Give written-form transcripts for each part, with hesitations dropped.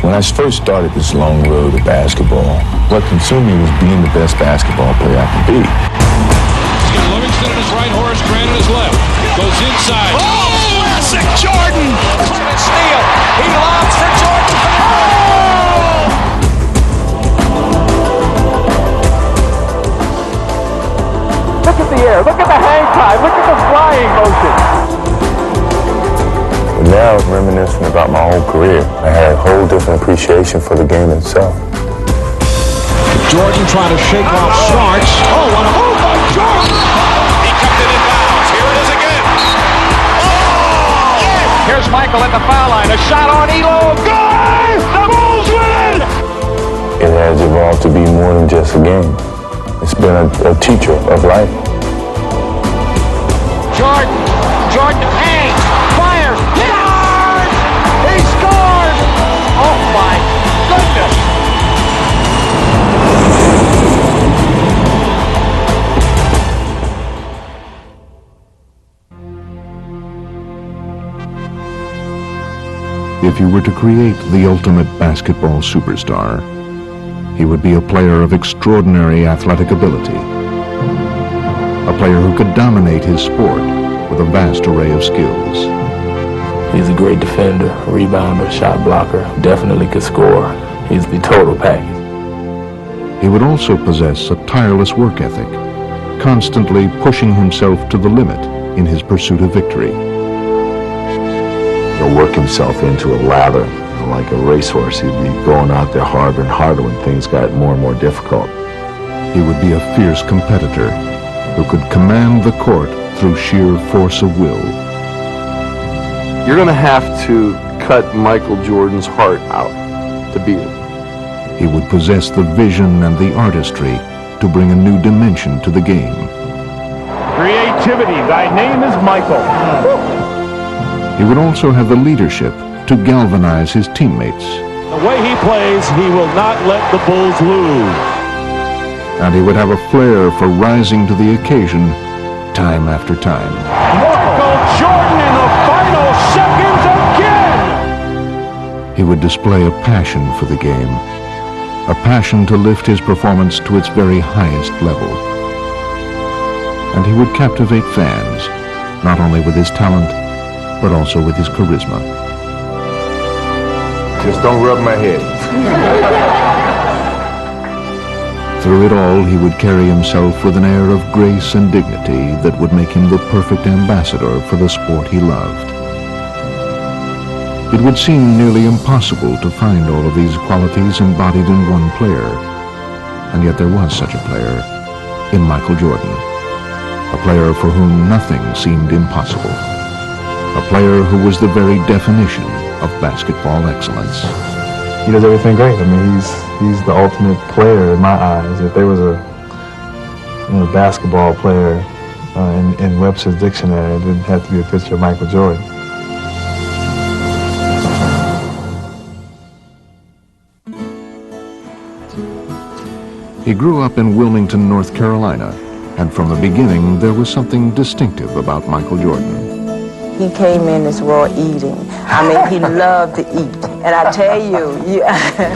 When I first started this long road to basketball, what consumed me was being the best basketball player I could be. He's got Livingston in his right, Horace Grant in his left. Goes inside. Oh, classic Jordan! Clinton steal. He lobs for Jordan. Look at the air. Look at the hang time. Look at the flying motion. Now, reminiscing about my whole career, I had a whole different appreciation for the game itself. Jordan trying to shake off Smarts. Oh, what a move by Jordan! He kept it in bounds. Here it is again. Oh! Here's Michael at the foul line. A shot on Elo. Good! The Bulls win! It has evolved to be more than just a game. It's been a teacher of life. Jordan hangs, fires, yard! He scored! Oh my goodness! If you were to create the ultimate basketball superstar, he would be a player of extraordinary athletic ability, a player who could dominate his sport with a vast array of skills. He's a great defender, rebounder, shot blocker, definitely could score. He's the total package. He would also possess a tireless work ethic, constantly pushing himself to the limit in his pursuit of victory. He'll work himself into a lather, like a racehorse. He'd be going out there harder and harder when things got more and more difficult. He would be a fierce competitor who could command the court through sheer force of will. You're going to have to cut Michael Jordan's heart out to beat him. He would possess the vision and the artistry to bring a new dimension to the game. Creativity. Thy name is Michael. He would also have the leadership to galvanize his teammates. The way he plays, he will not let the Bulls lose. And he would have a flair for rising to the occasion time after time. Michael Jordan in the final seconds again! He would display a passion for the game, a passion to lift his performance to its very highest level. And he would captivate fans, not only with his talent, but also with his charisma. Just don't rub my head. Through it all, he would carry himself with an air of grace and dignity that would make him the perfect ambassador for the sport he loved. It would seem nearly impossible to find all of these qualities embodied in one player, and yet there was such a player in Michael Jordan, a player for whom nothing seemed impossible, a player who was the very definition of basketball excellence. He does everything great. I mean, he's the ultimate player in my eyes. If there was a basketball player in Webster's dictionary, it didn't have to be a picture of Michael Jordan. He grew up in Wilmington, North Carolina, and from the beginning there was something distinctive about Michael Jordan. He came in this world eating. I mean, he loved to eat. And I tell you, we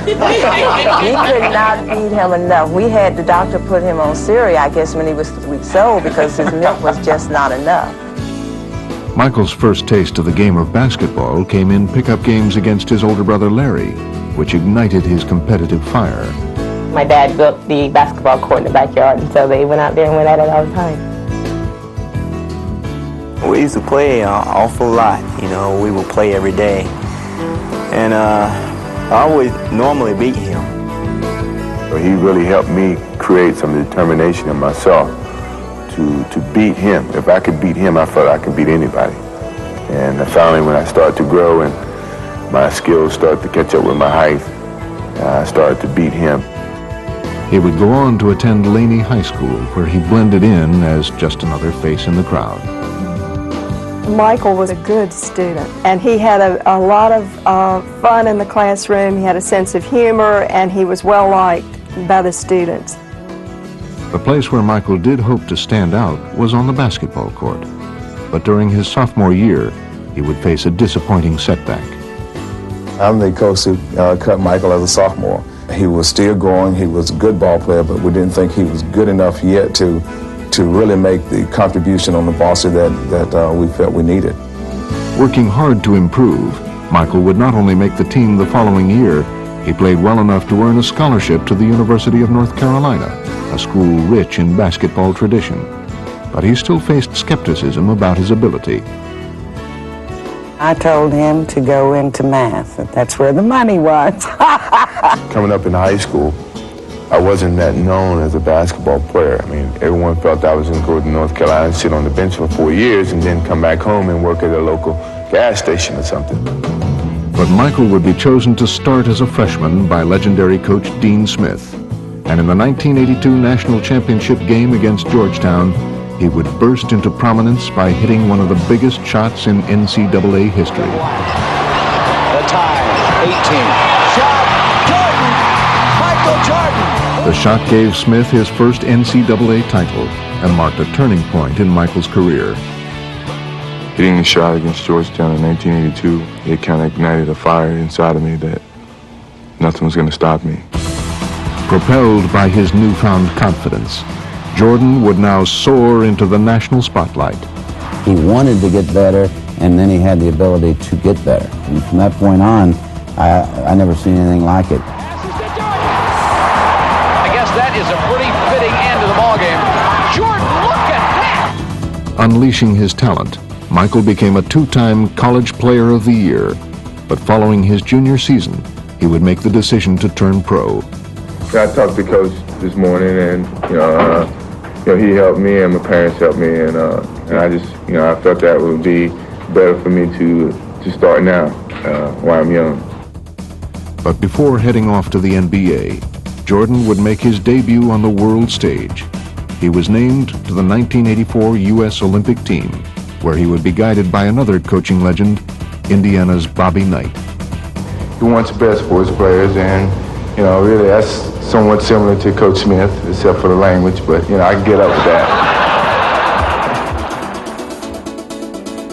could not feed him enough. We had the doctor put him on cereal, I guess, when he was 3 weeks old because his milk was just not enough. Michael's first taste of the game of basketball came in pickup games against his older brother Larry, which ignited his competitive fire. My dad built the basketball court in the backyard, and so they went out there and went at it all the time. We used to play an awful lot, we would play every day. And I always normally beat him. He really helped me create some determination in myself to beat him. If I could beat him, I felt I could beat anybody. And finally, when I started to grow and my skills started to catch up with my height, I started to beat him. He would go on to attend Laney High School, where he blended in as just another face in the crowd. Michael was a good student, and he had a lot of fun in the classroom. He had a sense of humor, and he was well liked by the students. The place where Michael did hope to stand out was on the basketball court. But during his sophomore year, he would face a disappointing setback. I'm the coach who cut Michael as a sophomore. He was still growing. He was a good ball player, but we didn't think he was good enough yet to really make the contribution on the varsity that we felt we needed. Working hard to improve, Michael would not only make the team the following year, he played well enough to earn a scholarship to the University of North Carolina, a school rich in basketball tradition. But he still faced skepticism about his ability. I told him to go into math. That's where the money was. Coming up in high school, I wasn't that known as a basketball player. I mean, everyone felt I was going to go to North Carolina and sit on the bench for 4 years and then come back home and work at a local gas station or something. But Michael would be chosen to start as a freshman by legendary coach Dean Smith. And in the 1982 National Championship game against Georgetown, he would burst into prominence by hitting one of the biggest shots in NCAA history. The tie, 18. Shot, Jordan! Michael Jordan! The shot gave Smith his first NCAA title and marked a turning point in Michael's career. Hitting the shot against Georgetown in 1982, it kind of ignited a fire inside of me that nothing was going to stop me. Propelled by his newfound confidence, Jordan would now soar into the national spotlight. He wanted to get better, and then he had the ability to get better. And from that point on, I never seen anything like it. I guess that is a pretty fitting end to the ballgame. Jordan, look at that! Unleashing his talent, Michael became a two-time College Player of the Year. But following his junior season, he would make the decision to turn pro. I talked to Coach this morning, and he helped me, and my parents helped me, and I just, I felt that would be better for me to start now while I'm young. But before heading off to the NBA, Jordan would make his debut on the world stage. He was named to the 1984 U.S. Olympic team, where he would be guided by another coaching legend, Indiana's Bobby Knight. He wants the best for his players, and really that's somewhat similar to Coach Smith, except for the language, but I can get up with that.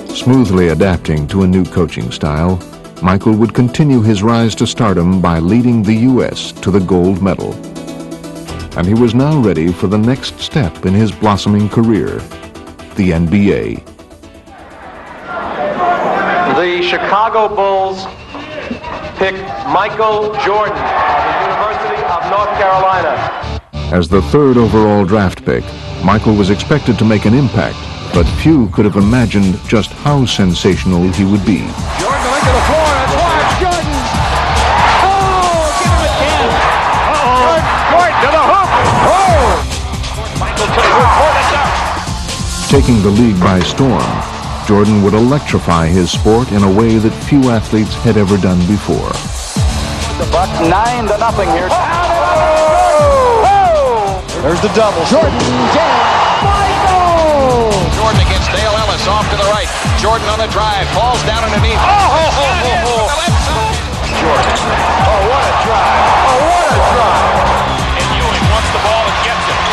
Smoothly adapting to a new coaching style, Michael would continue his rise to stardom by leading the U.S. to the gold medal. And he was now ready for the next step in his blossoming career, the NBA. The Chicago Bulls pick Michael Jordan of the University of North Carolina. As the third overall draft pick, Michael was expected to make an impact, but few could have imagined just how sensational he would be. Jordan to the floor, and watch Jordan! Oh, give him a chance! Uh-oh! Jordan to the hoop! Oh! Michael to the hoop, for the dunk! Taking the league by storm, Jordan would electrify his sport in a way that few athletes had ever done before. The Bucks 9-0 here. Oh! There's the double. Jordan, Michael! Jordan against Dale Ellis off to the right. Jordan on the drive, falls down underneath. Oh! Jordan. Oh, what a drive. Oh, what a drive. And Ewing wants the ball and gets it.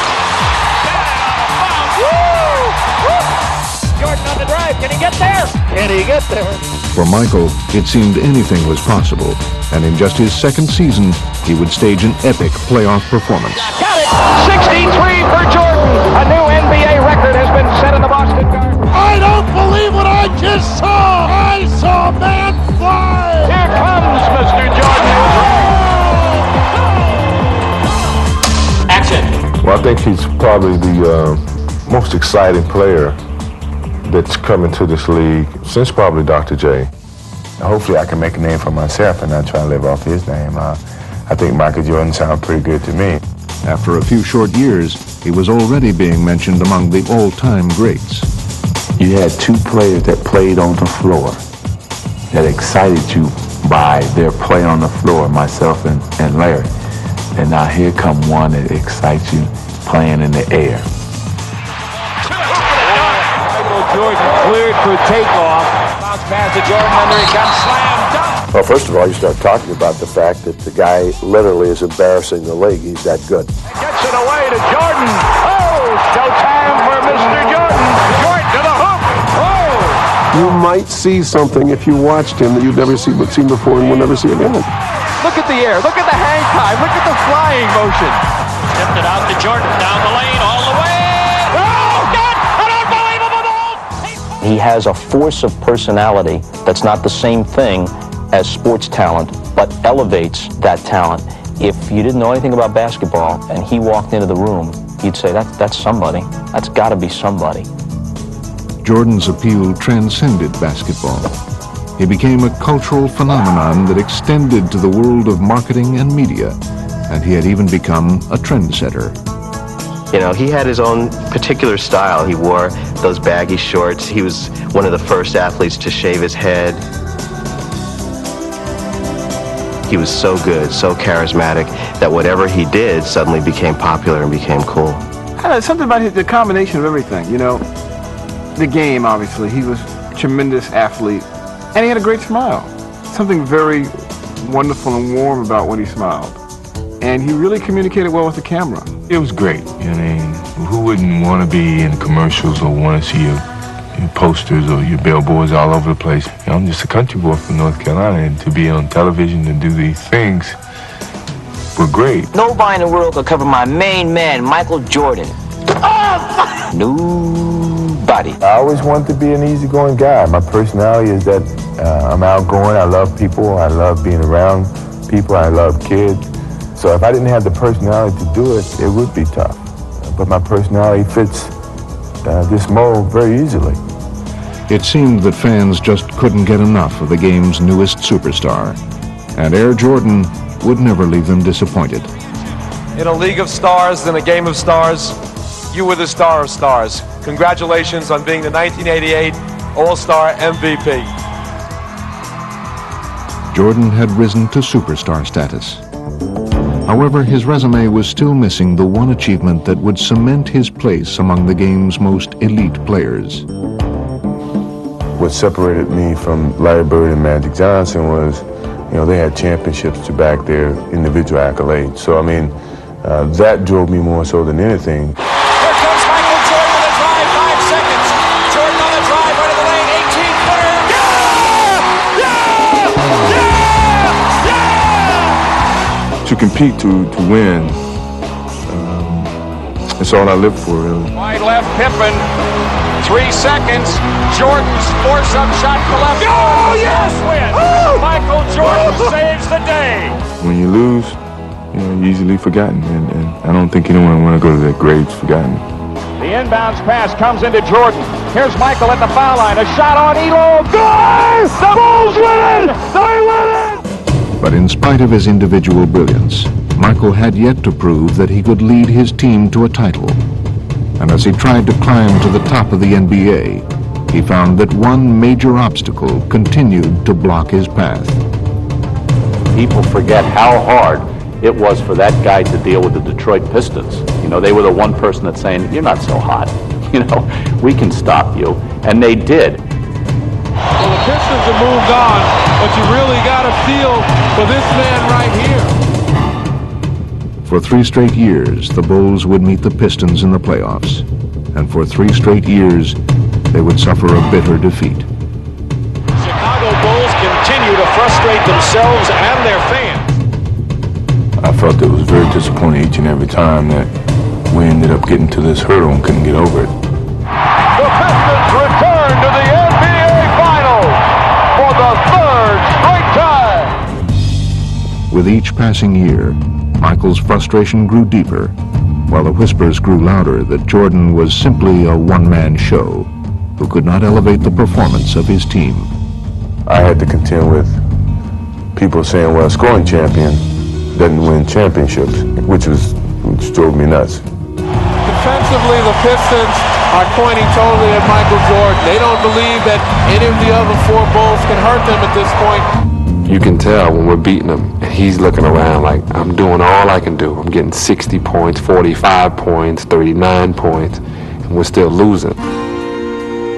Jordan on the drive. Can he get there? Can he get there? For Michael, it seemed anything was possible, and in just his second season, he would stage an epic playoff performance. Got it! 63 for Jordan! A new NBA record has been set in the Boston Garden. I don't believe what I just saw. I saw a man fly. Here comes Mr. Jordan. Action! Well, I think he's probably the most exciting player that's coming to this league since probably Dr. J. Hopefully I can make a name for myself and not try to live off his name. I think Michael Jordan sounds pretty good to me. After a few short years, he was already being mentioned among the all-time greats. You had two players that played on the floor that excited you by their play on the floor, myself and Larry. And now here come one that excites you playing in the air. Jordan cleared for takeoff. Bounce pass to Jordan, under he comes, slam dunk. Well, first of all, you start talking about the fact that the guy literally is embarrassing the league. He's that good. Gets it away to Jordan. Oh, showtime for Mr. Jordan. Jordan to the hoop. Oh, You might see something if you watched him that you've never seen before and will never see again. Look at the air. Look at the hang time. Look at the flying motion. Tipped it out to Jordan. Down the lane, all the way. Oh, God! An unbelievable ball! He has a force of personality that's not the same thing as sports talent, but elevates that talent. If you didn't know anything about basketball and he walked into the room, you'd say, that's somebody. That's got to be somebody. Jordan's appeal transcended basketball. He became a cultural phenomenon that extended to the world of marketing and media, and he had even become a trendsetter. You know, he had his own particular style. He wore those baggy shorts. He was one of the first athletes to shave his head. He was so good, so charismatic, that whatever he did suddenly became popular and became cool. I don't know, something about the combination of everything, you know. The game, obviously. He was a tremendous athlete. And he had a great smile. Something very wonderful and warm about when he smiled. And he really communicated well with the camera. It was great. I mean, who wouldn't want to be in commercials or want to see your posters or your billboards all over the place? You know, I'm just a country boy from North Carolina, and to be on television and do these things were great. Nobody in the world could cover my main man, Michael Jordan. Nobody. I always wanted to be an easygoing guy. My personality is that I'm outgoing. I love people. I love being around people. I love kids. So if I didn't have the personality to do it, it would be tough. But my personality fits this mold very easily. It seemed that fans just couldn't get enough of the game's newest superstar, and Air Jordan would never leave them disappointed. In a league of stars, in a game of stars, you were the star of stars. Congratulations on being the 1988 All-Star MVP. Jordan had risen to superstar status. However, his resume was still missing the one achievement that would cement his place among the game's most elite players. What separated me from Larry Bird and Magic Johnson was, you know, they had championships to back their individual accolades. So, I mean, that drove me more so than anything. Here comes Michael Jordan with a drive, 5 seconds. Jordan on the drive, right of the lane, 18-footer. To compete, to win, it's all I live for, really. Wide left, Pippen. 3 seconds. Jordan's force-up shot to left. Oh, yes! Win. Michael Jordan saves the day. When you lose, you know, you're easily forgotten, and I don't think anyone want to go to their graves forgotten. The inbounds pass comes into Jordan. Here's Michael at the foul line. A shot on Elo. Good! The Bulls win it! They win it! But in spite of his individual brilliance, Michael had yet to prove that he could lead his team to a title. And as he tried to climb to the top of the NBA, he found that one major obstacle continued to block his path. People forget how hard it was for that guy to deal with the Detroit Pistons. You know, they were the one person that's saying, you're not so hot. You know, we can stop you. And they did. Well, the Pistons have moved on, but you really got a feel for this man right here. For 3 straight years, the Bulls would meet the Pistons in the playoffs. And for 3 straight years, they would suffer a bitter defeat. Chicago Bulls continue to frustrate themselves and their fans. I felt it was very disappointing each and every time that we ended up getting to this hurdle and couldn't get over it. The Pistons return to the NBA Finals for the 3rd straight time. With each passing year, Michael's frustration grew deeper, while the whispers grew louder that Jordan was simply a one-man show who could not elevate the performance of his team. I had to contend with people saying, well, a scoring champion doesn't win championships, which drove me nuts. Defensively, the Pistons are pointing totally at Michael Jordan. They don't believe that any of the other 4 Bulls can hurt them at this point. You can tell when we're beating him, and he's looking around like, I'm doing all I can do. I'm getting 60 points, 45 points, 39 points, and we're still losing.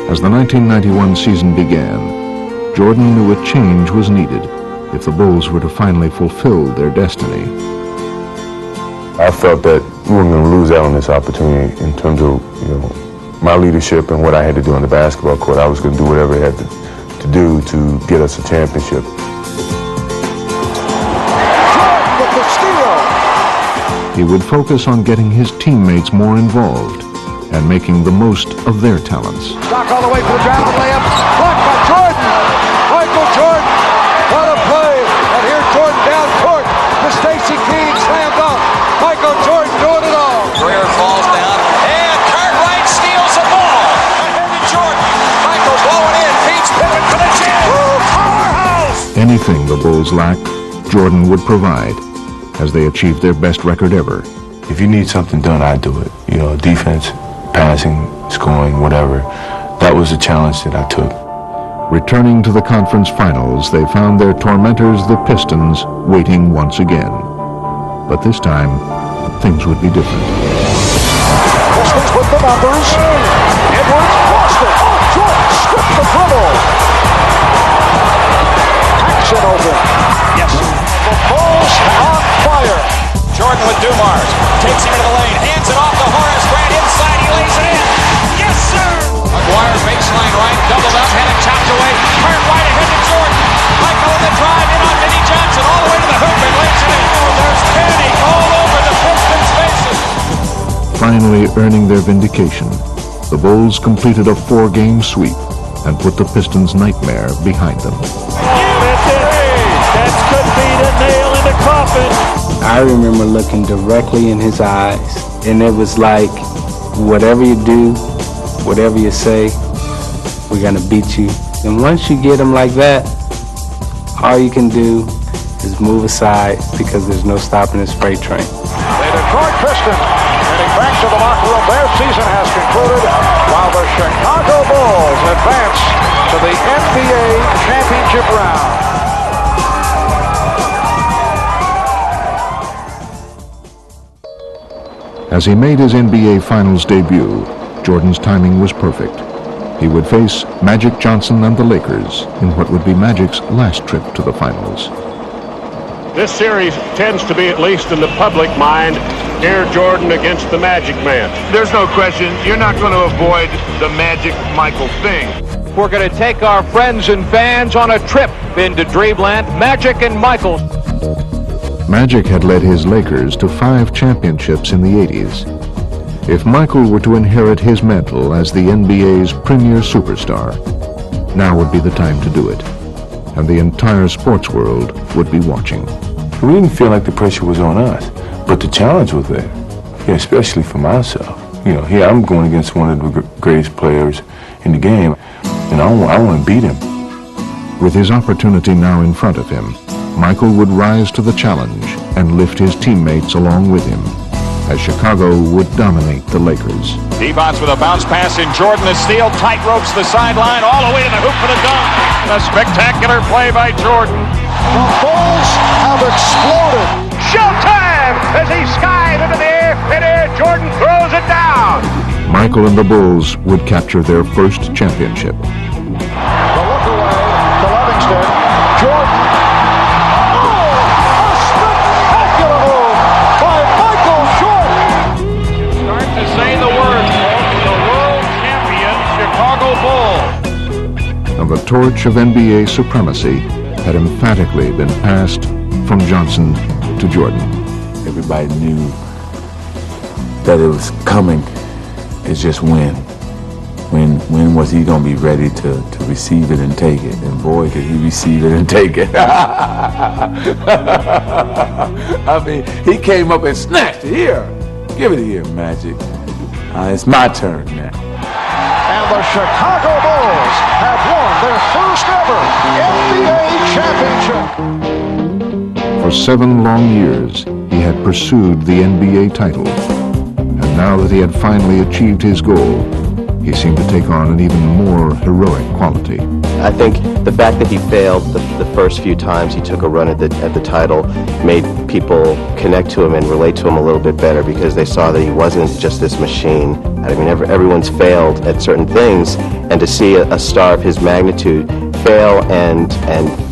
As the 1991 season began, Jordan knew a change was needed if the Bulls were to finally fulfill their destiny. I felt that we were going to lose out on this opportunity in terms of, you know, my leadership and what I had to do on the basketball court, I was going to do whatever I had to do to get us a championship. With the steal. He would focus on getting his teammates more involved and making the most of their talents. Stock all the way for the ground layup. Blocked by Jordan. Michael Jordan. What a play. And here's Jordan down court to Stacey King. Slammed off. Michael Jordan doing it all. Greer falls down. And Cartwright steals the ball. Ahead to Jordan. Michael blowing in. Beats Pippen for the chin. Powerhouse. Anything the Bulls lacked, Jordan would provide as they achieved their best record ever. If you need something done, I do it. You know, defense, passing, scoring, whatever. That was a challenge that I took. Returning to the conference finals, they found their tormentors, the Pistons, waiting once again. But this time, things would be different. Pistons with the numbers. Edwards lost it. Oh, Jordan stripped the dribble. Action open. Yes. The Bulls on fire. Jordan with Dumars. Takes him into the lane. Hands it off to Horace Grant. Inside. He lays it in. Yes, sir. McGuire baseline right. Doubled up. Had it chopped away. Cartwright ahead to Jordan. Michael in the drive. In on Vinnie Johnson. All the way to the hoop and lays it in. Oh, there's panic all over the Pistons' faces. Finally earning their vindication, the Bulls completed a 4-game sweep and put the Pistons' nightmare behind them. That could be the nail in the coffin. I remember looking directly in his eyes, and it was like, whatever you do, whatever you say, we're gonna beat you. And once you get him like that, all you can do is move aside because there's no stopping the spray train. The Detroit Pistons heading back to the locker room. Their season has concluded while the Chicago Bulls advance to the NBA championship round. As he made his NBA Finals debut, Jordan's timing was perfect. He would face Magic Johnson and the Lakers in what would be Magic's last trip to the Finals. This series tends to be, at least in the public mind, Air Jordan against the Magic Man. There's no question, you're not going to avoid the Magic Michael thing. We're going to take our friends and fans on a trip into Dreamland. Magic and Michael. Magic had led his Lakers to 5 championships in the 80s. If Michael were to inherit his mantle as the NBA's premier superstar, now would be the time to do it. And the entire sports world would be watching. We didn't feel like the pressure was on us, but the challenge was there, especially for myself. You know, here I'm going against one of the greatest players in the game, and I want to beat him. With his opportunity now in front of him, Michael would rise to the challenge and lift his teammates along with him, as Chicago would dominate the Lakers. Devon's with a bounce pass in Jordan. The steal, tight ropes the sideline, all the way to the hoop for the dunk. A spectacular play by Jordan. The Bulls have exploded. Showtime as he skies into the air. Midair, Jordan throws it down. Michael and the Bulls would capture their first championship. The look away to Livingston. Jordan. And the torch of NBA supremacy had emphatically been passed from Johnson to Jordan. Everybody knew that it was coming. It's just when. When was he going to be ready to receive it and take it? And boy, did he receive it and take it. I mean, he came up and snatched it. Here, give it here, Magic. It's my turn now. And the Chicago Bulls have won their first ever NBA championship. For 7 long years, he had pursued the NBA title. And now that he had finally achieved his goal, he seemed to take on an even more heroic quality. I think the fact that he failed the first few times he took a run at the title made people connect to him and relate to him a little bit better because they saw that he wasn't just this machine. I mean, everyone's failed at certain things, and to see a star of his magnitude fail and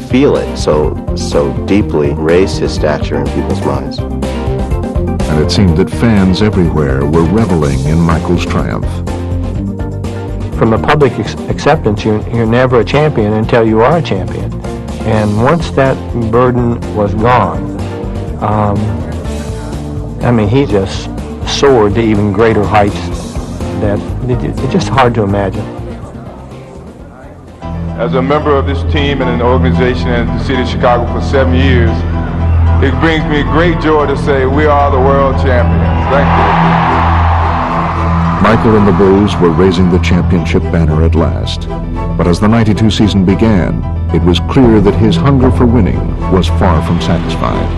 feel it so deeply raised his stature in people's minds. And it seemed that fans everywhere were reveling in Michael's triumph. from a public acceptance, you're never a champion until you are a champion. And once that burden was gone, I mean, he just soared to even greater heights that it's just hard to imagine. As a member of this team and an organization in the city of Chicago for 7 years, it brings me great joy to say we are the world champions. Thank you. Michael and the Bulls were raising the championship banner at last. But as the '92 season began, it was clear that his hunger for winning was far from satisfied.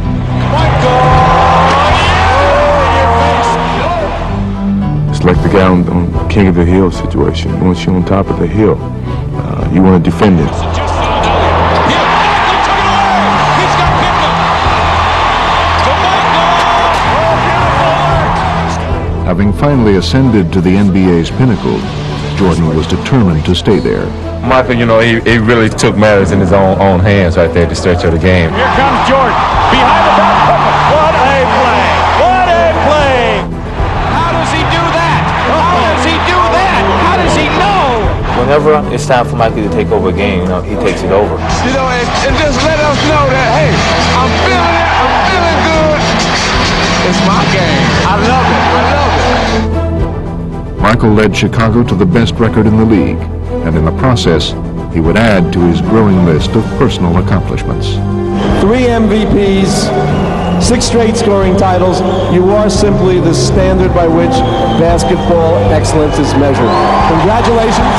It's like the guy on King of the Hill situation. Once you're on top of the hill, you want to defend it. Having finally ascended to the NBA's pinnacle, Jordan was determined to stay there. Michael, you know, he really took matters in his own hands right there at the stretch of the game. Here comes Jordan. Behind the back. What a play. What a play. How does he do that? How does he do that? How does he know? Whenever it's time for Michael to take over a game, he takes it over. You know, and just let us know that, hey, I'm feeling it. I'm feeling good. It's my game. I love it. I love it. Michael led Chicago to the best record in the league, and in the process, he would add to his growing list of personal accomplishments. 3 MVPs, 6 straight scoring titles. You are simply the standard by which basketball excellence is measured. Congratulations.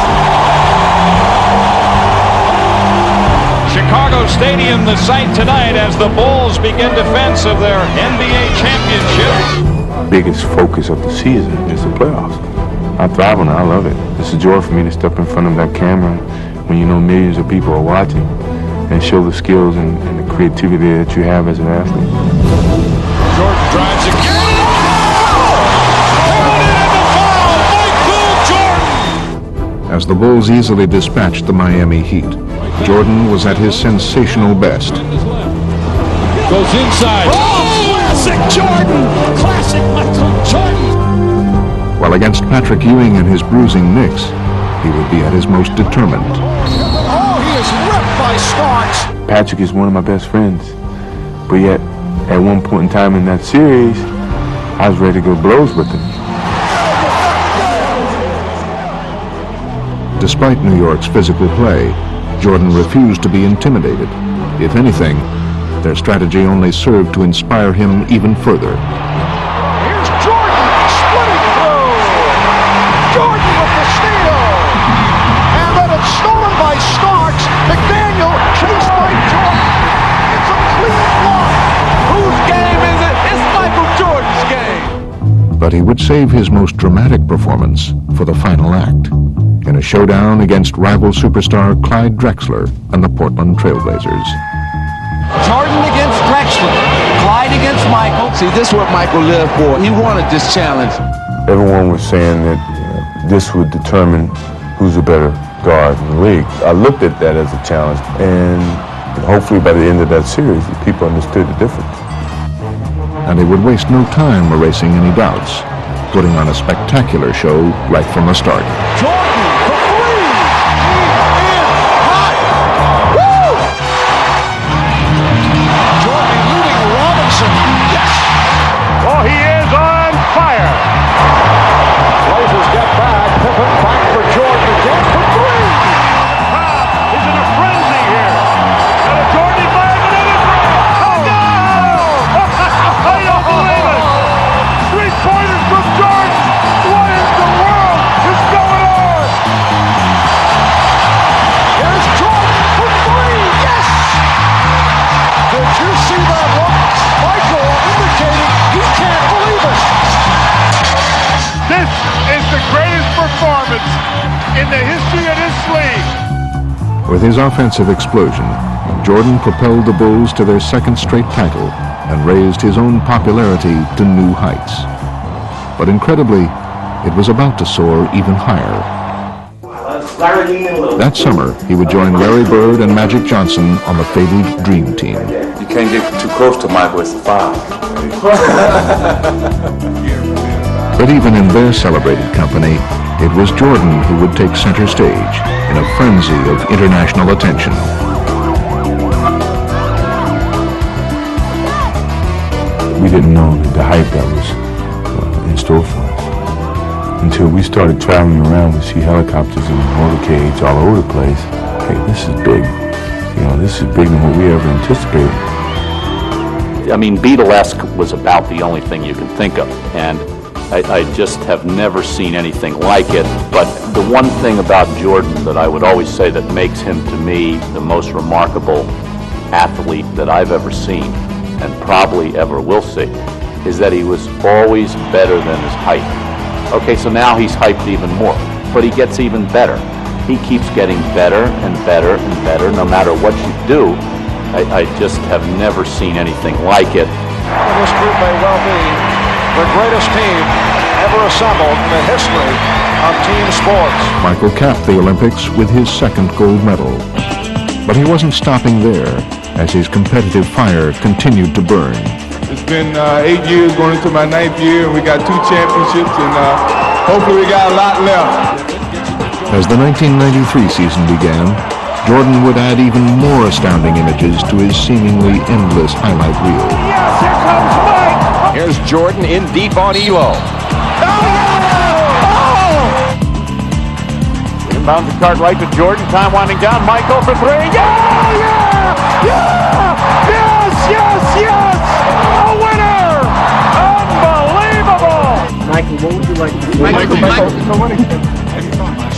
Chicago Stadium, the site tonight as the Bulls begin defense of their NBA championship. Biggest focus of the season is the playoffs. I thrive on it. I love it. It's a joy for me to step in front of that camera when you know millions of people are watching and show the skills and the creativity that you have as an athlete. Jordan drives again. Michael Jordan! As the Bulls easily dispatched the Miami Heat, Jordan was at his sensational best. Goes inside. Oh, classic Jordan! Classic Michael Jordan! While against Patrick Ewing and his bruising Knicks, he would be at his most determined. Oh, he is ripped by Starks. Patrick is one of my best friends, but yet at one point in time in that series, I was ready to go blows with him. Despite New York's physical play, Jordan refused to be intimidated. If anything, their strategy only served to inspire him even further. Here's Jordan splitting through. Jordan with the steal. And then it's stolen by Starks. McDaniel chased by Jordan. It's a clean block. Whose game is it? It's Michael Jordan's game. But he would save his most dramatic performance for the final act, in a showdown against rival superstar Clyde Drexler and the Portland Trailblazers. Jordan against Drexler. Clyde against Michael. See, this is what Michael lived for. He wanted this challenge. Everyone was saying that this would determine who's a better guard in the league. I looked at that as a challenge, and hopefully by the end of that series, people understood the difference. And they would waste no time erasing any doubts, putting on a spectacular show right from the start. Jordan for 3. He is hot. Woo! Jordan eluding Robinson. Yes. Oh, he is on fire. Blazers get back. Pippen back for Jordan again for 3. He's in a frenzy here. And a Jordan environment in his Oh, no! I don't believe it. 3-pointers from Jordan. What in the world is going on? Here's Jordan for 3. Yes. Did you see that look? Michael indicating he can't believe it. This is the greatest performance in the history of this league. With his offensive explosion, Jordan propelled the Bulls to their second straight title and raised his own popularity to new heights. But incredibly, it was about to soar even higher. That summer, he would join Larry Bird and Magic Johnson on the fabled Dream Team. You can't get too close to Michael, it's a foul. But even in their celebrated company, It was Jordan who would take center stage in a frenzy of international attention. We didn't know the hype that was in store for us until we started traveling around. We see helicopters and motorcades all over the place. Hey, this is big. You know, this is bigger than what we ever anticipated. I mean, Beatlesque was about the only thing you can think of, and I just have never seen anything like it. But the one thing about Jordan that I would always say that makes him, to me, the most remarkable athlete that I've ever seen, and probably ever will see, is that he was always better than his height. Okay, so now he's hyped even more, but he gets even better. He keeps getting better and better and better, no matter what you do. I just have never seen anything like it. This group may well be the greatest team ever assembled in the history of team sports. Michael capped the Olympics with his second gold medal. But he wasn't stopping there, as his competitive fire continued to burn. It's been 8 years going into my 9th year, and we got 2 championships, and hopefully we got a lot left. As the 1993 season began, Jordan would add even more astounding images to his seemingly endless highlight reel. Yes, here comes Mike! Here's Jordan in deep on Elo. Inbound the card right to Jordan. Time winding down. Michael for 3. Yeah! Yes! A winner! Unbelievable! Michael, what would you like to say?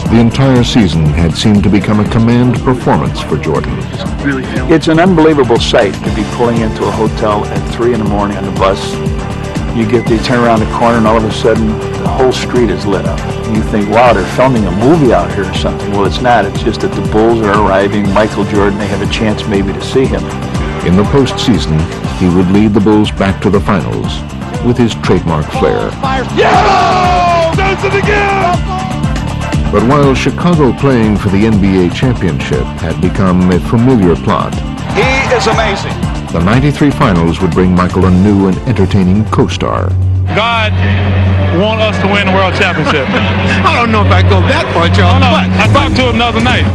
The entire season had seemed to become a command performance for Jordan. It's an unbelievable sight to be pulling into a hotel at 3 in the morning on the bus. You turn around the corner and all of a sudden the whole street is lit up. You think, wow, they're filming a movie out here or something. Well, it's not. It's just that the Bulls are arriving. Michael Jordan, they have a chance maybe to see him. In the postseason, he would lead the Bulls back to the finals with his trademark flair. Yeah! Does it again! But while Chicago playing for the NBA championship had become a familiar plot, He is amazing. the 93 finals would bring Michael a new and entertaining co-star. God want us to win the world championship. I don't know if I go that far, Charles. I talked to him the other night.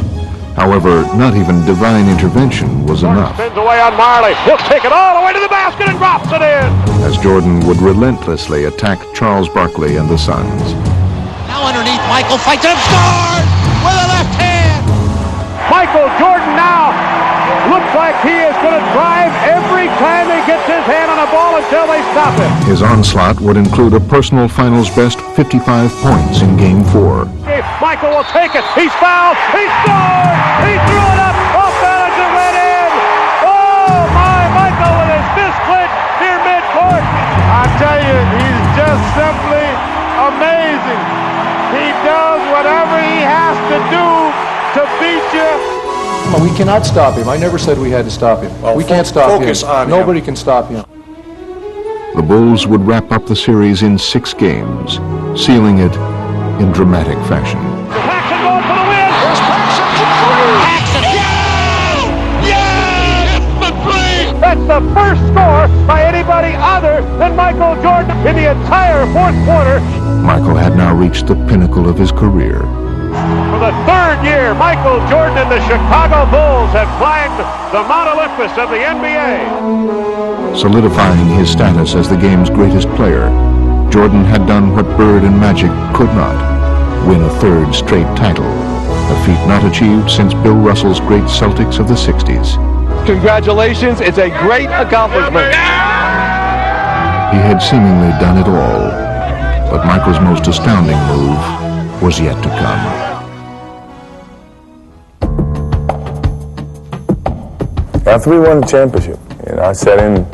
However, not even divine intervention was enough, Spins away on Marley. He'll take it all the way to the basket and drops it in. as Jordan would relentlessly attack Charles Barkley and the Suns. Now underneath, Michael fights and scores with a left hand. Michael Jordan now looks like he is going to drive every time he gets his hand on a ball until they stop him. His onslaught would include a personal finals best 55 points in Game 4. Michael will take it. He's fouled. He scored. He threw it up. Off balance and went in. Oh, Michael with his fist clenched near midcourt. I tell you, he's just simply amazing. He does whatever he has to do to beat you. We cannot stop him. I never said we had to stop him. Well, we can't stop focus him. on him. Nobody can stop him. The Bulls would wrap up the series in 6 games, sealing it in dramatic fashion. Paxson going for the win. Here's Paxson for 3. Paxson. Yeah! It's the 3. That's the first score by anybody other than Michael Jordan in the entire fourth quarter. Michael had now reached the pinnacle of his career. For the 3rd year, Michael Jordan and the Chicago Bulls have climbed the Mount Olympus of the NBA. Solidifying his status as the game's greatest player, Jordan had done what Bird and Magic could not, win a 3rd straight title, a feat not achieved since Bill Russell's great Celtics of the 60s. Congratulations, it's a great accomplishment. He had seemingly done it all, but Michael's most astounding move was yet to come. After we won the championship, I sat in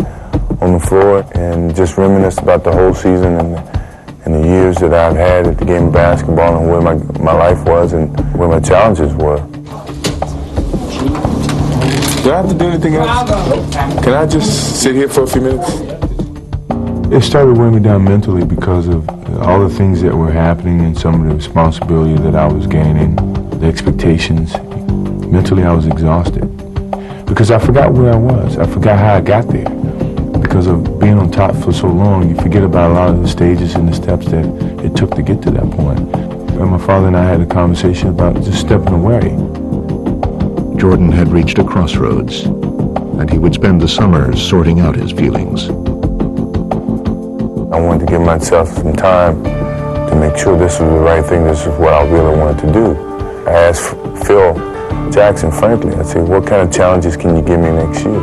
on the floor and just reminisced about the whole season and the years that I've had at the game of basketball and where my life was and where my challenges were. Do I have to do anything else? Can I just sit here for a few minutes? It started weighing me down mentally because of all the things that were happening and some of the responsibility that I was gaining, the expectations. Mentally, I was exhausted because I forgot where I was. I forgot how I got there. Because of being on top for so long, you forget about a lot of the stages and the steps that it took to get to that point. And my father and I had a conversation about just stepping away. Jordan had reached a crossroads, and he would spend the summers sorting out his feelings. I wanted to give myself some time to make sure this was the right thing, this is what I really wanted to do. I asked Phil Jackson, frankly, I said, what kind of challenges can you give me next year?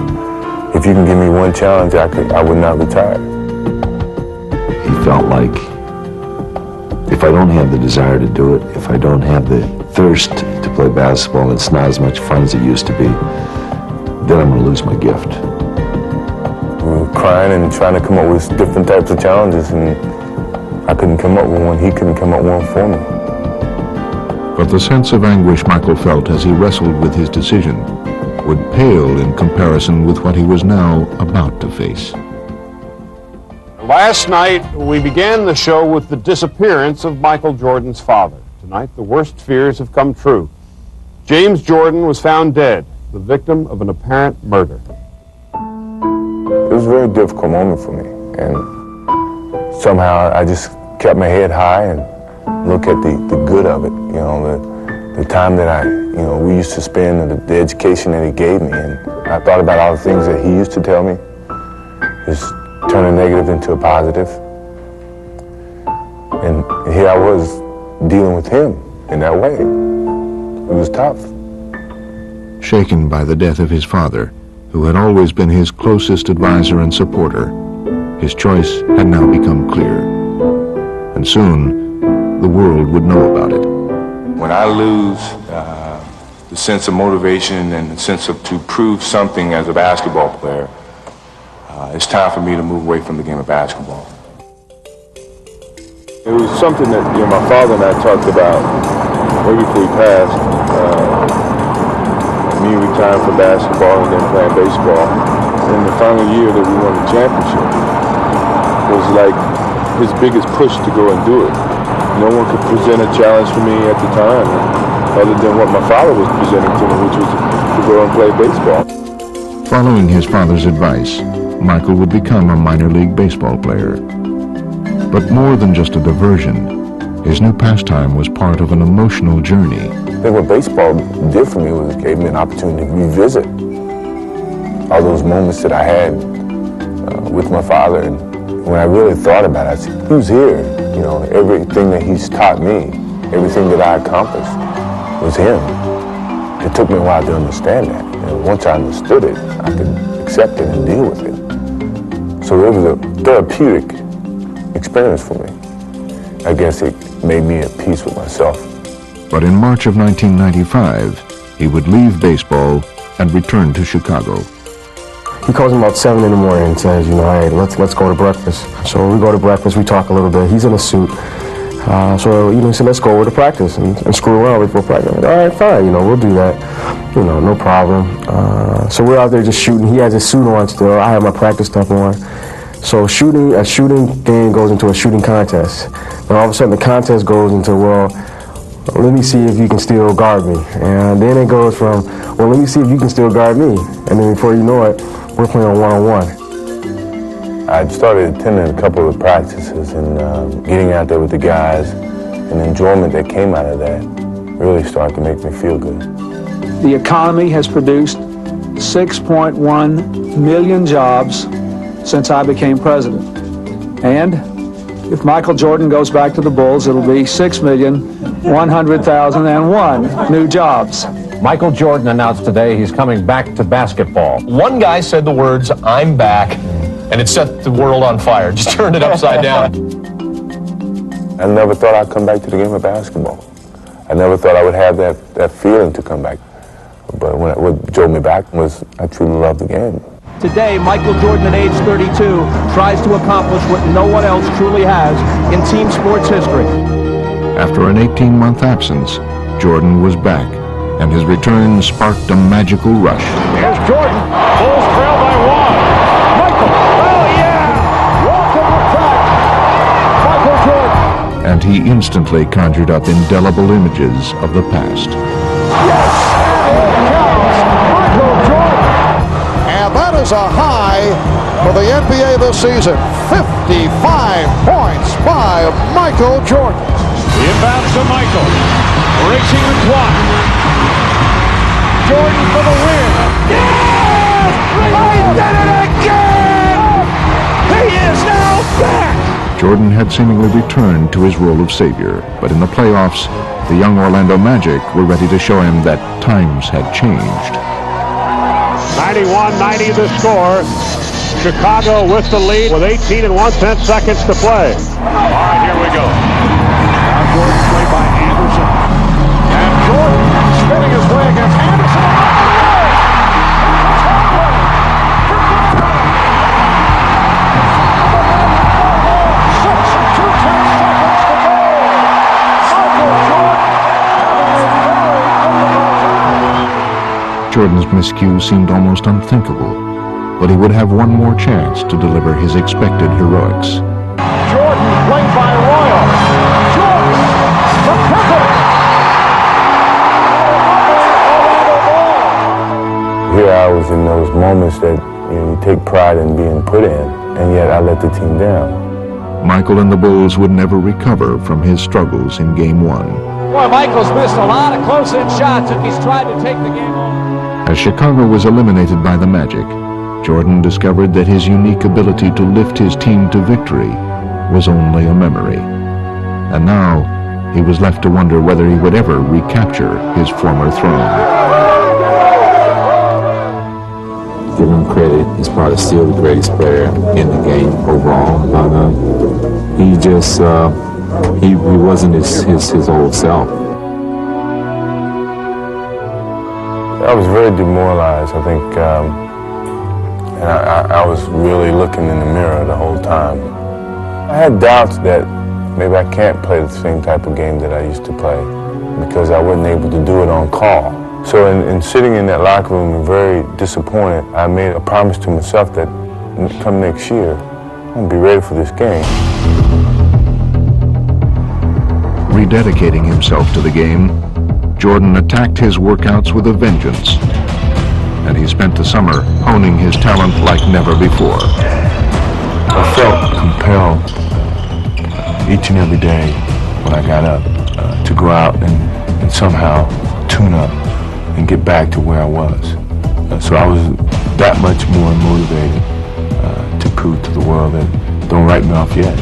If you can give me one challenge, I would not retire. He felt like if I don't have the desire to do it, if I don't have the thirst to play basketball, it's not as much fun as it used to be, then I'm going to lose my gift. We were crying and trying to come up with different types of challenges, and I couldn't come up with one. He couldn't come up with one for me. But the sense of anguish Michael felt as he wrestled with his decision would pale in comparison with what he was now about to face. Last night, we began the show with the disappearance of Michael Jordan's father. Tonight, the worst fears have come true. James Jordan was found dead, the victim of an apparent murder. It was a very difficult moment for me, and somehow I just kept my head high and looked at the good of it, you know, the time that we used to spend, and the education that he gave me, and I thought about all the things that he used to tell me, just turn a negative into a positive, and here I was dealing with him in that way. It was tough. Shaken by the death of his father, who had always been his closest advisor and supporter, his choice had now become clear. And soon, the world would know about it. When I lose the sense of motivation and the sense of to prove something as a basketball player, it's time for me to move away from the game of basketball. It was something that my father and I talked about way before he passed. Me retiring from basketball and then playing baseball. And the final year that we won the championship was like his biggest push to go and do it. No one could present a challenge for me at the time other than what my father was presenting to me, which was to go and play baseball. Following his father's advice, Michael would become a minor league baseball player. But more than just a diversion, his new pastime was part of an emotional journey. I think what baseball did for me was it gave me an opportunity to revisit all those moments that I had with my father. And when I really thought about it, I said, he was here. You know, everything that he's taught me, everything that I accomplished was him. It took me a while to understand that. And once I understood it, I could accept it and deal with it. So it was a therapeutic experience for me. I guess it made me at peace with myself. But in March of 1995, he would leave baseball and return to Chicago. He calls me about 7 in the morning and says, hey, let's go to breakfast. So we go to breakfast, we talk a little bit. He's in a suit. So he said, let's go over to practice and screw around before practice. I'm like, all right, fine, we'll do that. No problem. So we're out there just shooting. He has his suit on still. I have my practice stuff on. So a shooting game goes into a shooting contest. And all of a sudden the contest goes into, well, let me see if you can still guard me. And then it goes from, well, let me see if you can still guard me. And then before you know it, we're playing one-on-one. I started attending a couple of practices and getting out there with the guys, and the enjoyment that came out of that really started to make me feel good. The economy has produced 6.1 million jobs since I became president. And if Michael Jordan goes back to the Bulls, it'll be 6,100,001 new jobs. Michael Jordan announced today he's coming back to basketball. One guy said the words, "I'm back," and it set the world on fire. Just turned it upside down. I never thought I'd come back to the game of basketball. I never thought I would have that feeling to come back. But what drove me back was I truly loved the game. Today, Michael Jordan at age 32 tries to accomplish what no one else truly has in team sports history. After an 18-month absence, Jordan was back, and his return sparked a magical rush. Here's Jordan. Bulls trail by 1. Michael. Oh, yeah. Welcome back. Michael Jordan. And he instantly conjured up indelible images of the past. Yes. Michael Jordan. And that is a high for the NBA this season. 55 points by Michael Jordan. Inbounds to Michael. Racing the clock. Jordan for the win. Yes! He did it again! He is now back! Jordan had seemingly returned to his role of savior, but in the playoffs, the young Orlando Magic were ready to show him that times had changed. 91-90 the score. Chicago with the lead with 18 and 1/10 seconds to play. All right, here we go. Now Jordan played by Anderson. And Jordan spinning his way against Anderson. Jordan's miscue seemed almost unthinkable, but he would have one more chance to deliver his expected heroics. Jordan played by Royal. Jordan from Pickett. Here I was in those moments that you take pride in being put in, and yet I let the team down. Michael and the Bulls would never recover from his struggles in Game 1. Boy, Michael's missed a lot of close-in shots if he's tried to take the game on. As Chicago was eliminated by the Magic, Jordan discovered that his unique ability to lift his team to victory was only a memory. And now, he was left to wonder whether he would ever recapture his former throne. Give him credit, he's probably still the greatest player in the game overall. He just, he wasn't his old self. I was very demoralized, I think, and I was really looking in the mirror the whole time. I had doubts that maybe I can't play the same type of game that I used to play because I wasn't able to do it on call. So in sitting in that locker room and very disappointed, I made a promise to myself that come next year, I'm going to be ready for this game. Rededicating himself to the game, Jordan attacked his workouts with a vengeance, and he spent the summer honing his talent like never before. I felt compelled each and every day when I got up to go out and somehow tune up and get back to where I was. So I was that much more motivated to prove to the world that don't write me off yet.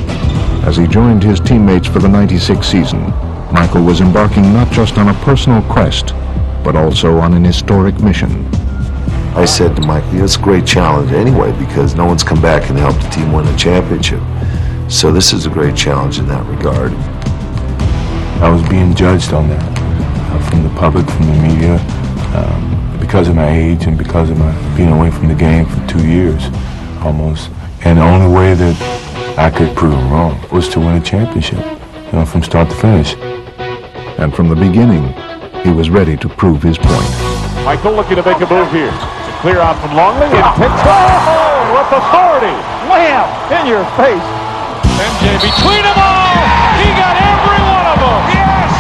As he joined his teammates for the '96 season, Michael was embarking not just on a personal quest, but also on an historic mission. I said to Michael, it's a great challenge anyway because no one's come back and helped the team win a championship. So this is a great challenge in that regard. I was being judged on that from the public, from the media, because of my age and because of my being away from the game for 2 years almost. And the only way that I could prove them wrong was to win a championship, from start to finish. And from the beginning, he was ready to prove his point. Michael looking to make a move here. It's a clear out from Longley and picks with authority. Wham! In your face. MJ between them all. He got every one of them. Yes!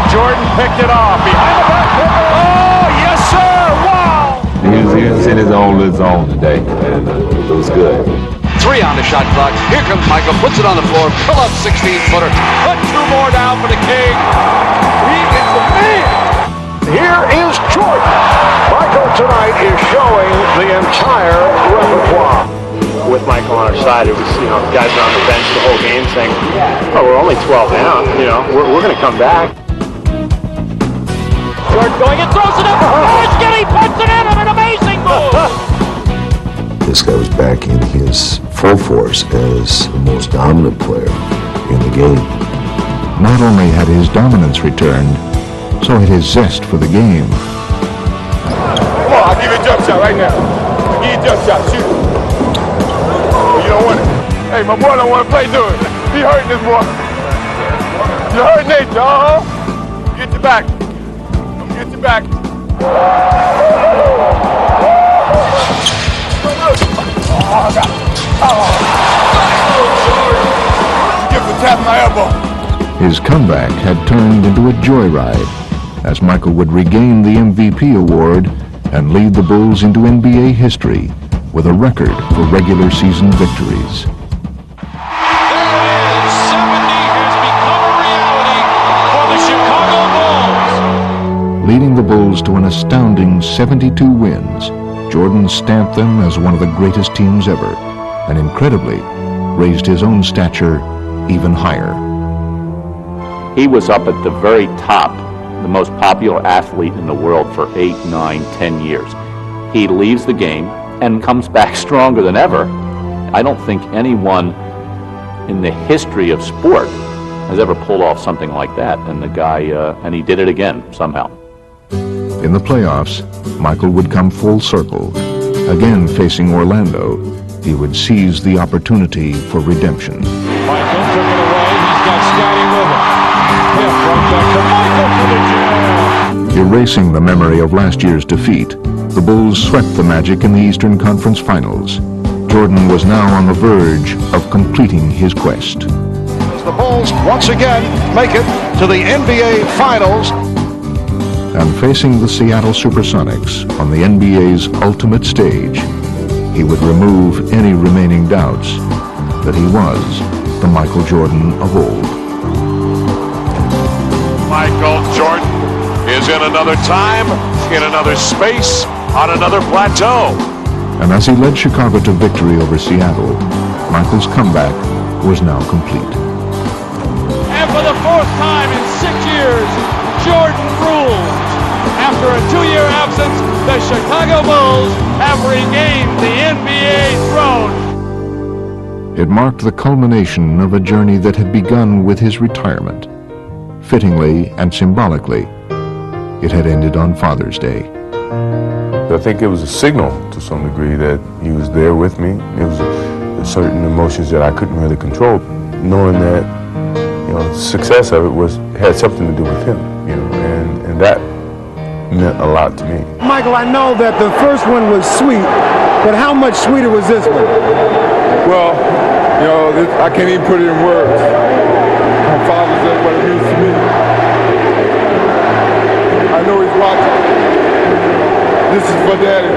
Jordan picked it off behind the basket. Oh, yes, sir! Wow! He was in his own little zone today, and it was good. 3 on the shot clock. Here comes Michael. Puts it on the floor. Pull up 16-footer. Put 2 more down for the King. He is the man. Here is Jordan. Michael tonight is showing the entire repertoire. With Michael on our side, it was, guys are on the bench the whole game saying, oh, we're only 12 down, we're going to come back. Jordan going and throws it up. He puts it in on an amazing move. This guy was back in his full force as the most dominant player in the game. Not only had his dominance returned, so had his zest for the game. Come on, I'll give you a jump shot right now. I'll give you a jump shot, shoot it. You don't want it. Hey, my boy don't want to play, do it. He hurting this boy. You hurt Nate, Get your back. Get your back. His comeback had turned into a joyride as Michael would regain the MVP award and lead the Bulls into NBA history with a record for regular season victories. There it is. 70 has become a reality. Leading the Bulls to an astounding 72 wins, Jordan stamped them as one of the greatest teams ever, and incredibly, raised his own stature even higher. He was up at the very top, the most popular athlete in the world for 8, 9, 10 years. He leaves the game and comes back stronger than ever. I don't think anyone in the history of sport has ever pulled off something like that, and the guy, and he did it again somehow. In the playoffs, Michael would come full circle. Again facing Orlando, he would seize the opportunity for redemption. Michael took it away. He's got Scotty with him. Hip right back to Michael for the jam. Erasing the memory of last year's defeat, the Bulls swept the Magic in the Eastern Conference Finals. Jordan was now on the verge of completing his quest. As the Bulls once again make it to the NBA Finals. And facing the Seattle Supersonics on the NBA's ultimate stage, he would remove any remaining doubts that he was the Michael Jordan of old. Michael Jordan is in another time, in another space, on another plateau. And as he led Chicago to victory over Seattle, Michael's comeback was now complete. And for the fourth time in 6 years, Jordan rules. After a 2-year absence, the Chicago Bulls have regained the NBA throne. It marked the culmination of a journey that had begun with his retirement. Fittingly and symbolically, it had ended on Father's Day. I think it was a signal to some degree that he was there with me. It was certain emotions that I couldn't really control, knowing that, the success of it had something to do with him, and that meant a lot to me. Michael, I know that the first one was sweet, but how much sweeter was this one? Well, I can't even put it in words. My Father's Day, what it means to me. I know he's watching. This is for Daddy.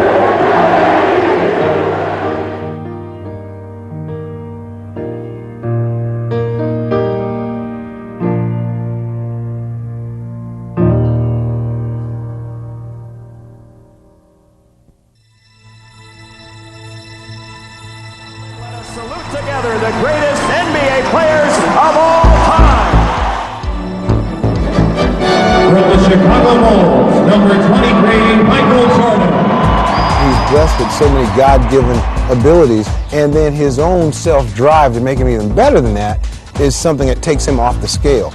Salute together the greatest NBA players of all time. From the Chicago Bulls, number 23, Michael Jordan. He's blessed with so many God-given abilities, and then his own self-drive to make him even better than that is something that takes him off the scale.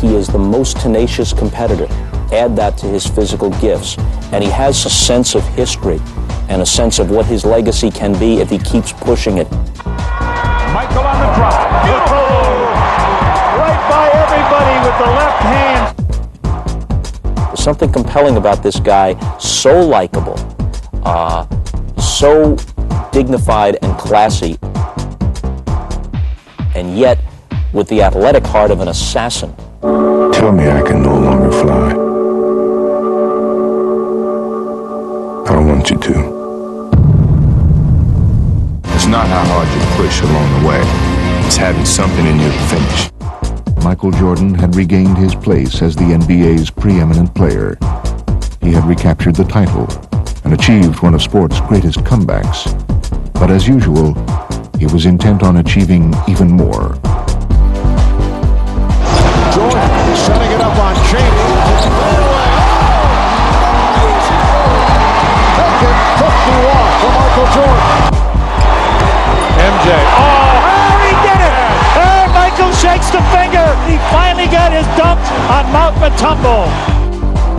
He is the most tenacious competitor. Add that to his physical gifts, and he has a sense of history and a sense of what his legacy can be if he keeps pushing it. Michael on the drive. Oh, right by everybody with the left hand. There's something compelling about this guy, so likable, so dignified and classy, and yet with the athletic heart of an assassin. Tell me I can no longer fly. I don't want you to. It's not how hard you push along the way. It's having something in you to finish. Michael Jordan had regained his place as the NBA's preeminent player. He had recaptured the title and achieved one of sport's greatest comebacks. But as usual, he was intent on achieving even more. Jordan setting it up on Cheney. Taken 51 for Michael Jordan. MJ. Oh, he did it! And Michael shakes the finger. He finally got his dunk on Mount Matumbo.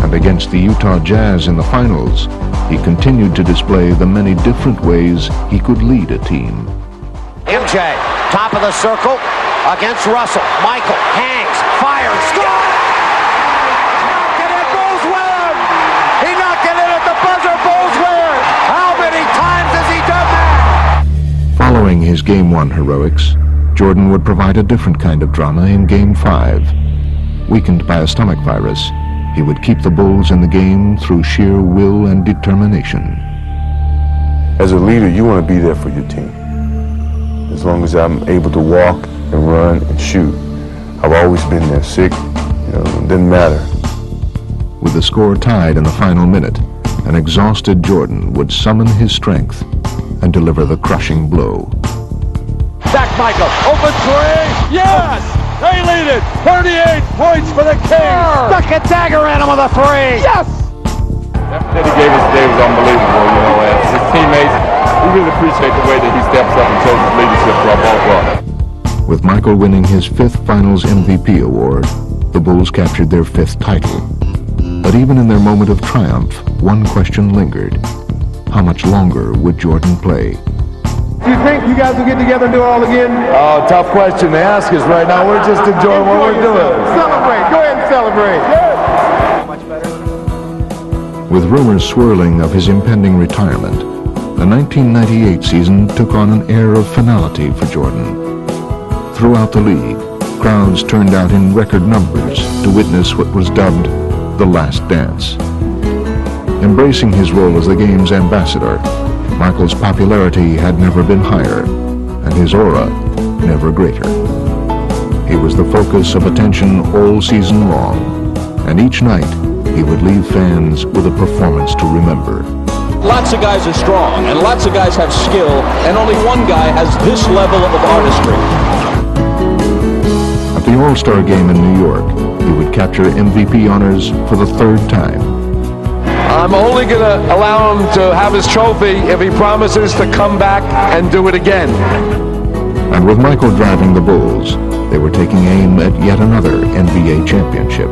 And against the Utah Jazz in the finals, he continued to display the many different ways he could lead a team. MJ, top of the circle against Russell. Michael hangs, fires, scores! Knocked it in, Bulls win! He knocked it in at the buzzer, Bulls win! How many times has he done that? Following his Game 1 heroics, Jordan would provide a different kind of drama in Game 5. Weakened by a stomach virus, he would keep the Bulls in the game through sheer will and determination. As a leader, you want to be there for your team. As long as I'm able to walk and run and shoot, I've always been there sick, it didn't matter. With the score tied in the final minute, an exhausted Jordan would summon his strength and deliver the crushing blow. Back Michael, open three, yes! They lead it, 38 points for the Kings! Stuck a dagger in him with a three! Yes! That he gave us today was unbelievable, you know, as his teammates, we really appreciate the way that he steps up and shows his leadership to our ball club. With Michael winning his 5th Finals MVP award, the Bulls captured their 5th title. But even in their moment of triumph, one question lingered. How much longer would Jordan play? Do you think you guys will get together and do it all again? Oh, tough question to ask us right now. We're just enjoying what we're doing. Celebrate. Go ahead and celebrate. With rumors swirling of his impending retirement, the 1998 season took on an air of finality for Jordan. Throughout the league, crowds turned out in record numbers to witness what was dubbed the Last Dance. Embracing his role as the game's ambassador, Michael's popularity had never been higher, and his aura never greater. He was the focus of attention all season long, and each night he would leave fans with a performance to remember. Lots of guys are strong, and lots of guys have skill, and only one guy has this level of artistry. At the All-Star Game in New York, he would capture MVP honors for the 3rd time. I'm only going to allow him to have his trophy if he promises to come back and do it again. And with Michael driving the Bulls, they were taking aim at yet another NBA championship.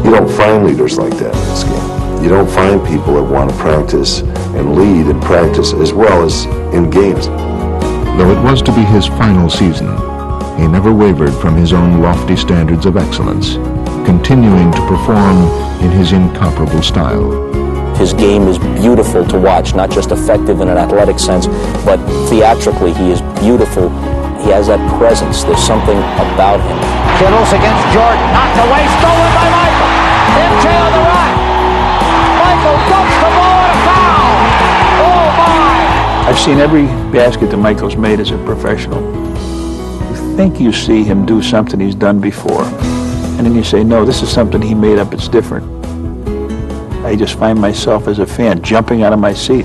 You don't find leaders like that in this game. You don't find people that want to practice and lead in practice as well as in games. Though it was to be his final season, he never wavered from his own lofty standards of excellence, continuing to perform in his incomparable style. His game is beautiful to watch, not just effective in an athletic sense, but theatrically he is beautiful. He has that presence. There's something about him. Kittles against Jordan, knocked away, stolen by Michael. Into the right. Michael dumps the ball and a foul. Oh my! I've seen every basket that Michael's made as a professional. You think you see him do something he's done before, and then you say, no, this is something he made up, it's different. I just find myself as a fan jumping out of my seat.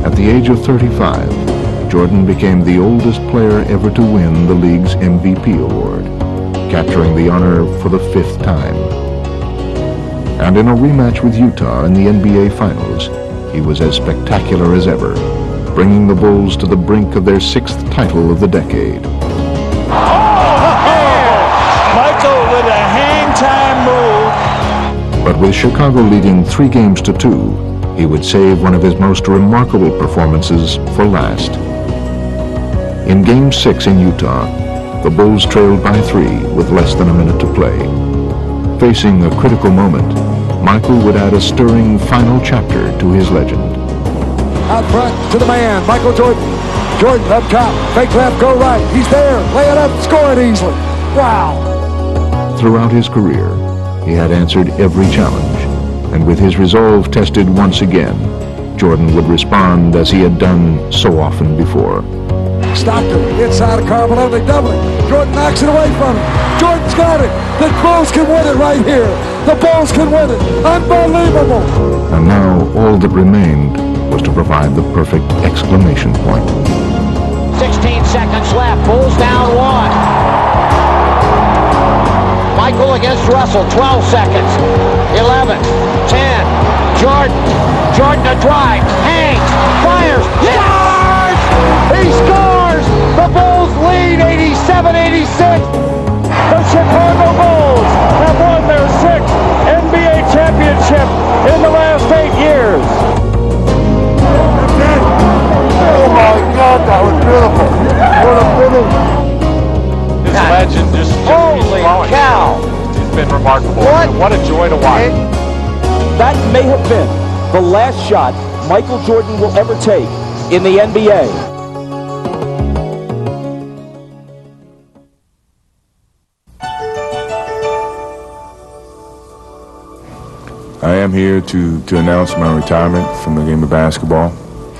At the age of 35, Jordan became the oldest player ever to win the league's MVP award, capturing the honor for the 5th time. And in a rematch with Utah in the NBA Finals, he was as spectacular as ever, bringing the Bulls to the brink of their 6th title of the decade. Michael with a hang-time move. But with Chicago leading 3-2, he would save one of his most remarkable performances for last. In Game 6 in Utah, the Bulls trailed by 3 with less than a minute to play. Facing a critical moment, Michael would add a stirring final chapter to his legend. Out front to the man, Michael Jordan. Jordan up top, fake left, go right. He's there, lay it up, score it easily. Wow. Throughout his career, he had answered every challenge, and with his resolve tested once again, Jordan would respond as he had done so often before. Stockton, inside of Carmelo, they double it. Jordan knocks it away from him. Jordan's got it. The Bulls can win it right here. The Bulls can win it. Unbelievable. And now all that remained was to provide the perfect exclamation point. 16 seconds left. Bulls down 1. Michael against Russell, 12 seconds. 11, 10. Jordan a drive. Hangs. Fires. Scores! He scores! The Bulls lead 87-86. The Chicago Bulls have won their 6th NBA championship in the last 8 years. Oh my God, that was beautiful. What a finish. This legend just Holy cow! It's been remarkable. What a joy to watch. That may have been the last shot Michael Jordan will ever take in the NBA. I am here to announce my retirement from the game of basketball.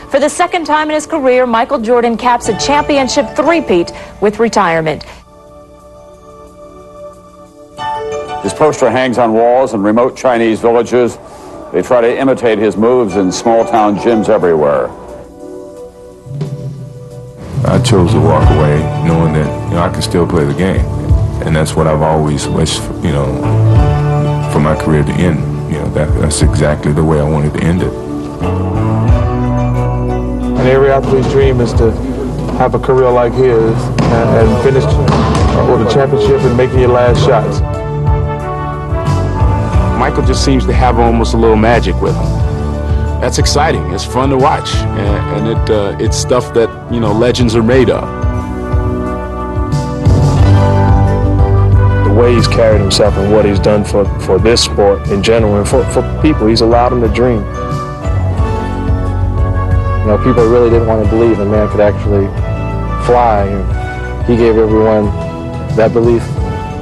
For the 2nd time in his career, Michael Jordan caps a championship three-peat with retirement. His poster hangs on walls in remote Chinese villages. They try to imitate his moves in small-town gyms everywhere. I chose to walk away knowing that, I can still play the game. And that's what I've always wished, for my career to end. That's exactly the way I wanted to end it. And every athlete's dream is to have a career like his and finish with a championship and making your last shots. Michael just seems to have almost a little magic with him. That's exciting. It's fun to watch, and it's stuff that legends are made of. The way he's carried himself and what he's done for this sport in general and for people, he's allowed them to dream. People really didn't want to believe a man could actually fly, and he gave everyone that belief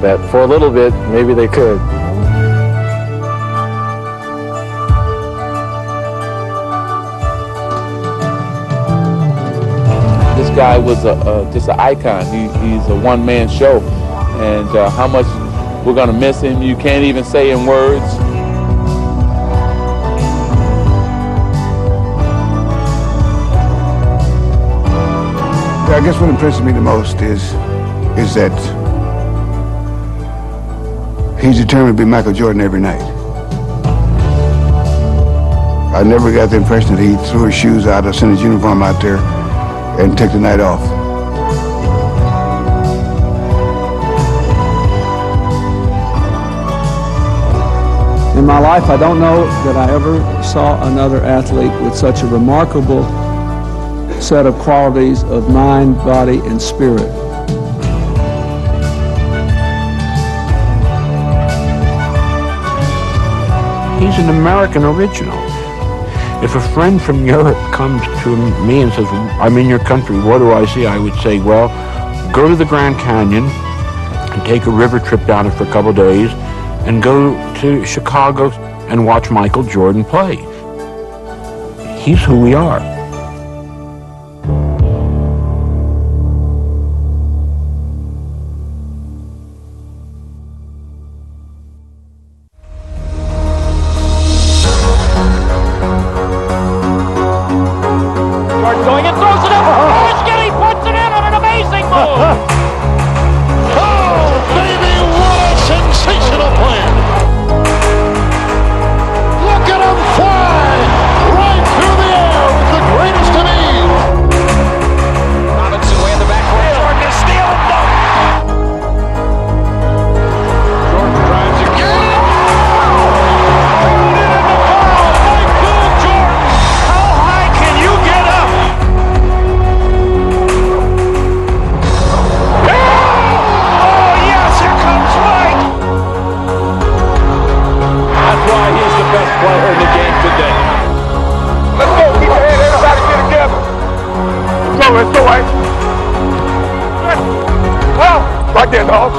that for a little bit maybe they could. This guy was just an icon. He's a one-man show, and how much we're going to miss him, you can't even say in words. I guess what impresses me the most is that he's determined to be Michael Jordan every night. I never got the impression that he threw his shoes out or sent his uniform out there and took the night off. In my life, I don't know that I ever saw another athlete with such a remarkable set of qualities of mind, body, and spirit. He's an American original. If a friend from Europe comes to me and says, I'm in your country, what do I see? I would say, well, go to the Grand Canyon and take a river trip down it for a couple of days and go to Chicago and watch Michael Jordan play. He's who we are. Going and throws it up. Oh, Skinny puts it in on an amazing move. Oh, baby, what a sensational play. Look at him fly right through the air with the greatest of ease. Robinson way in the backcourt. Jordan to steal. No. Jordan drives again. Thrown in at the foul. Michael Jordan. How high can you get up? Player in the game today. Let's go, keep your head, everybody get together. Let's go, right there, dog.